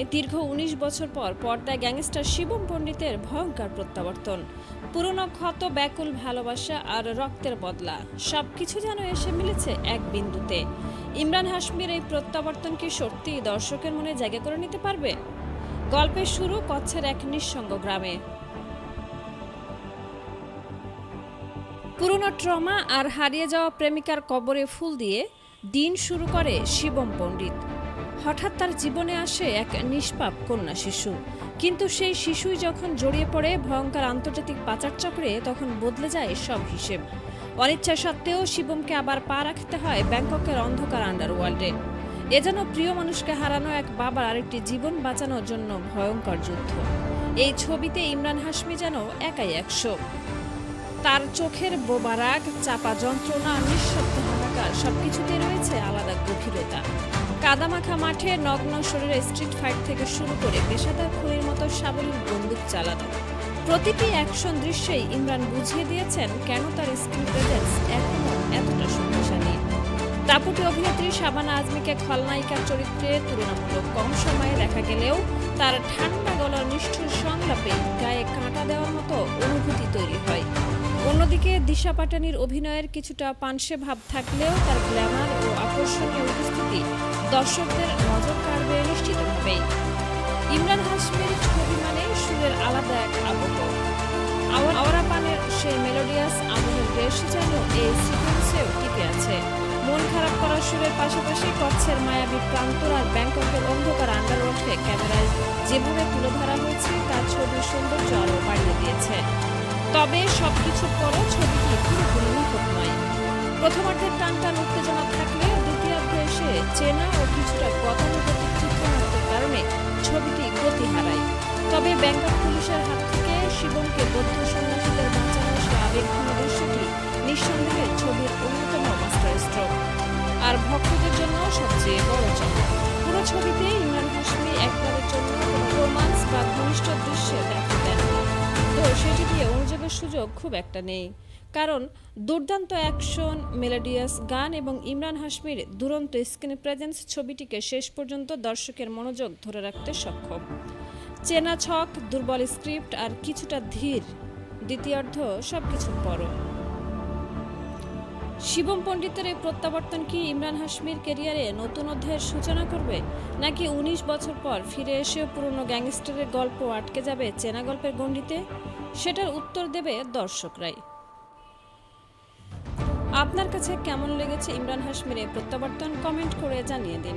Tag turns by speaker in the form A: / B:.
A: নয়, দীর্ঘ ১৯ বছর পর পর্দায় গ্যাংস্টার শিবম পণ্ডিতের ভয়ঙ্কর প্রত্যাবর্তন। পুরনো ক্ষত, ব্যাকুল ভালোবাসা আর রক্তের বদলা সবকিছু যেন এসে মিলেছে এক বিন্দুতে। ইমরান হাশমির এই প্রত্যাবর্তন কি সত্যি দর্শকের মনে জায়গা করে নিতে পারবে? গল্পের শুরু কচ্ছের এক নিঃসঙ্গ গ্রামে। পুরনো ট্রমা আর হারিয়ে যাওয়া প্রেমিকার কবরে ফুল দিয়ে দিন শুরু করে শিবম পণ্ডিত। হঠাৎ তার জীবনে আসে এক নিষ্পাপ কন্যা শিশু, কিন্তু সেই শিশুই যখন জড়িয়ে পড়ে ভয়ঙ্কর আন্তর্জাতিক পাচার চক্রে, তখন বদলে যায় সব হিসেব। অনিচ্ছা সত্ত্বেও শিবমকে আবার পা রাখতে হয় ব্যাংককের অন্ধকার আন্ডারওয়ার্ল্ডে। এ যেন প্রিয় মানুষকে হারানো এক বাবার আরেকটি জীবন বাঁচানোর জন্য ভয়ঙ্কর যুদ্ধ। এই ছবিতে ইমরান হাশমি যেন একাই ১০০। তার চোখের বোবা রাগ, চাপা যন্ত্রণা, নিঃশব্দ হাহাকার সবকিছুতে রয়েছে আলাদা গভীরতা। কাদামাখা মাঠে নগ্ন শরীরে স্ট্রিট ফাইট থেকে শুরু করে পেশাদার খুনির মতো সাবলীল বন্দুক চালানো, প্রতিটি অ্যাকশন দৃশ্যেই ইমরান বুঝিয়ে দিয়েছেন কেন তার স্ক্রিন প্রেজেন্স এখনও এতটা শক্তিশালী। দাপুটে অভিনেত্রী শাবানা আজমিকে খলনায়িকার চরিত্রে তুলনামূলক কম সময়ে দেখা গেলেও তার ঠান্ডা গলার নিষ্ঠুর সংলাপে গায়ে কাঁটা দেওয়ার মতো অনুভূতি তৈরি হয়। অন্যদিকে দিশা পাটানির অভিনয়ের কিছুটা পানসে ভাব থাকলেও তার গ্ল্যামার ও আকর্ষণীয় উপস্থিতি দর্শকদের নজর কাড়বে নিশ্চিতভাবেই। ইমরান হাশমির ছবি মানে সুরের আলাদা এক আবহ। আওয়ারা পানের সেই মেলোডিয়াস আবহের রেশ যেন এই সিকোয়েন্সেও টিকে আছে। মন খারাপ করার সুরের পাশাপাশি কচ্ছের মায়াবী প্রান্তর আর ব্যাংককের অন্ধকার আন্ডারওয়ার্ল্ডকে ক্যামেরায় যেভাবে তুলে ধরা হয়েছে, তার ছবির সৌন্দর্য আরও বাড়িয়ে দিয়েছে। তবে সবকিছুর পরও ছবিটি পুরোপুরি নিখুঁত নয়। প্রথমার্ধের টানটান উত্তেজনা থাকলে দ্বিতীয়ার্ধে এসে চেনা ও কিছুটা গতানুগতিক চিত্রনাট্যের কারণে ছবিটি গতি হারায়। তবে ব্যাংকক পুলিশের হাত থেকে শিবমকে বৌদ্ধ সন্ন্যাসীদের বাঁচানোর সে আবেগঘন দৃশ্যটি নিঃসন্দেহে ছবির অন্যতম মাস্টার স্ট্রোক, আর ভক্তদের জন্য সবচেয়ে বড় চমক। পুরো ছবিতে ইমরান হাশমি একবারের জন্য কোনো রোমান্স বা ঘনিষ্ঠ দৃশ্যে দেখা দেননি, তো সেটি দিয়ে অনুযোগের সুযোগ খুব একটা নেই। কারণ দুর্দান্ত অ্যাকশন, মেলোডিয়াস গান এবং ইমরান হাশমির দুরন্ত স্ক্রিন প্রেজেন্স ছবিটিকে শেষ পর্যন্ত দর্শকের মনোযোগ ধরে রাখতে সক্ষম। চেনা ছক, দুর্বল স্ক্রিপ্ট আর কিছুটা ধীর দ্বিতীয়ার্ধ সবকিছুর পরও শিবম পণ্ডিতের এই প্রত্যাবর্তন কি ইমরান হাশমির ক্যারিয়ারে নতুন অধ্যায়ের সূচনা করবে, নাকি ১৯ বছর পর ফিরে এসেও পুরনো গ্যাংস্টারের গল্প আটকে যাবে চেনা গল্পের গণ্ডিতে? সেটার উত্তর দেবে দর্শকরাই। আপনার কাছে কেমন লেগেছে ইমরান হাশমির এই প্রত্যাবর্তন? কমেন্ট করে জানিয়ে দিন।